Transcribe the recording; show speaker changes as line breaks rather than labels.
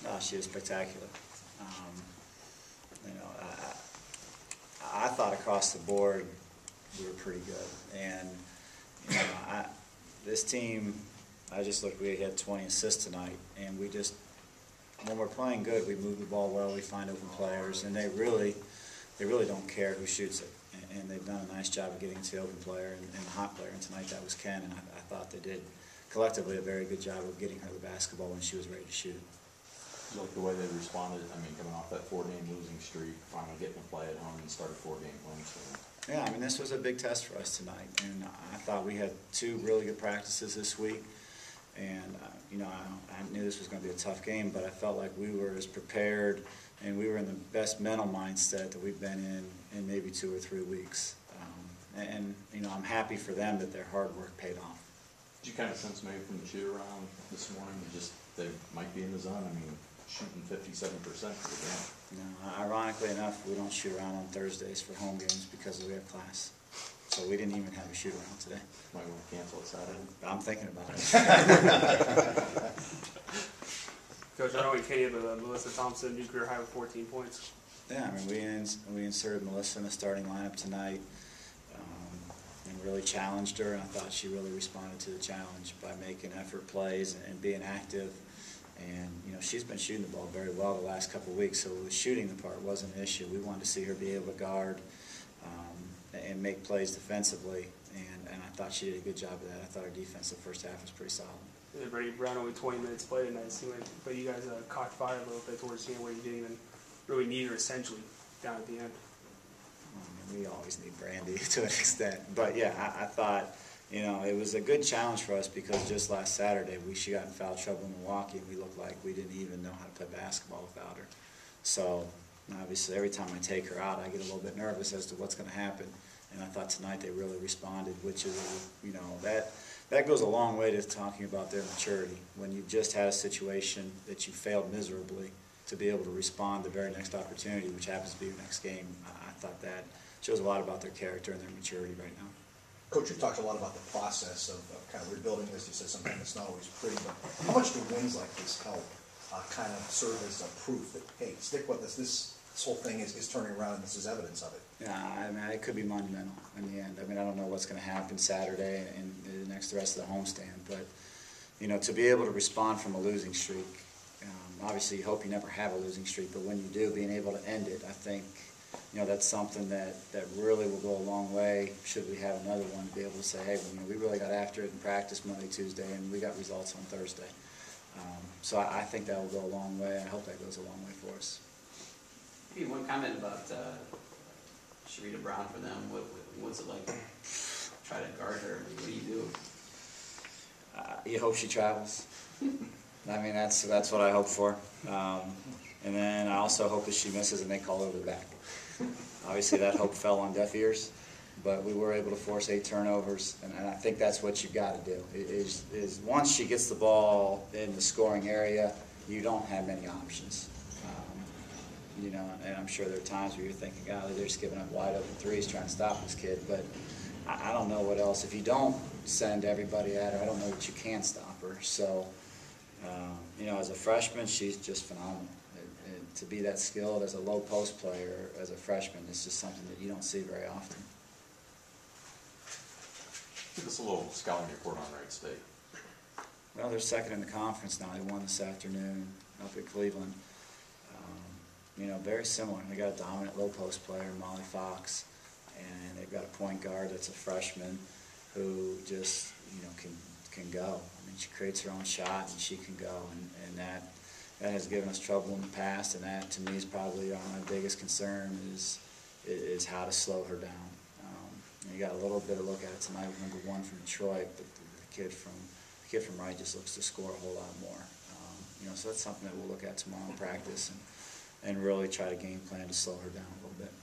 No, she was spectacular. You know, I thought across the board we were pretty good, and you know, this team, I just looked. We had 20 assists tonight, and we just, when we're playing good, we move the ball well. We find open players, and they really don't care who shoots it. And they've done a nice job of getting to the open player and the hot player. And tonight that was Ken, and I thought they did collectively a very good job of getting her the basketball when she was ready to shoot.
Like the way they responded, I mean, coming off that 4-game losing streak, finally getting to play at home and start a 4-game win. So.
Yeah, I mean, this was a big test for us tonight, and I thought we had 2 really good practices this week. And you know, I knew this was going to be a tough game, but I felt like we were as prepared and we were in the best mental mindset that we've been in maybe 2 or 3 weeks. And you know, I'm happy for them that their hard work paid off.
Did you kind of sense maybe from the shoot around this morning that just they might be in the zone? I mean, shooting 57% for the game.
No, ironically enough, we don't shoot around on Thursdays for home games because we have class. So we didn't even have a shoot around today.
Might want to cancel it Saturday.
I'm thinking about it.
Coach, I know we can't, but Melissa Thompson, new career high with 14 points.
Yeah, I mean, we inserted Melissa in the starting lineup tonight and really challenged her. And I thought she really responded to the challenge by making effort plays and being active. And you know, she's been shooting the ball very well the last couple of weeks, so the shooting the part wasn't an issue. We wanted to see her be able to guard and make plays defensively, and I thought she did a good job of that. I thought her defense the first half was pretty solid.
Yeah, Brady Brown only 20 minutes played tonight, but you guys caught fire a little bit towards the end where you didn't even really need her essentially down at the end.
I mean, we always need Brandy to an extent, but yeah, I thought, you know, it was a good challenge for us because just last Saturday she got in foul trouble in Milwaukee, and we looked like we didn't even know how to play basketball without her. So obviously every time I take her out, I get a little bit nervous as to what's going to happen. And I thought tonight they really responded, which is, you know, that goes a long way to talking about their maturity. When you've just had a situation that you failed miserably, to be able to respond the very next opportunity, which happens to be your next game, I thought that shows a lot about their character and their maturity right now.
Coach, you talked a lot about the process of kind of rebuilding this. You said sometimes it's not always pretty, but how much do wins like this help kind of serve as a proof that, hey, stick with us, this whole thing is turning around and this is evidence of it?
Yeah, I mean, it could be monumental in the end. I mean, I don't know what's going to happen Saturday and the rest of the homestand, but, you know, to be able to respond from a losing streak, obviously you hope you never have a losing streak, but when you do, being able to end it, I think, you know, that's something that really will go a long way should we have another one, to be able to say, hey, you know, we really got after it in practice Monday, Tuesday, and we got results on Thursday. So I think that will go a long way. I hope that goes a long way for us.
Maybe one comment about Sharita Brown for them. What's it like to try to guard her? I mean, what do you do?
You hope she travels. I mean, that's what I hope for. And then I also hope that she misses and they call over the back. Obviously, that hope fell on deaf ears, but we were able to force 8 turnovers, and I think that's what you've got to do. Is once she gets the ball in the scoring area, you don't have many options. You know, and I'm sure there are times where you're thinking, golly, they're just giving up wide open threes trying to stop this kid, but I don't know what else. If you don't send everybody at her, I don't know that you can stop her. So, you know, as a freshman, she's just phenomenal. And to be that skilled as a low post player as a freshman is just something that you don't see very often.
Give us a little scouting report on Wright State.
Well, they're second in the conference now. They won this afternoon up at Cleveland. You know, very similar. They got a dominant low post player, Molly Fox, and they've got a point guard that's a freshman who just, you know, can go. I mean, she creates her own shot and she can go, and that has given us trouble in the past. And that, to me, is probably my biggest concern is how to slow her down. You got a little bit of look at it tonight with #1 from Detroit, but the kid from Wright just looks to score a whole lot more. You know, so that's something that we'll look at tomorrow in practice and really try to game plan to slow her down a little bit.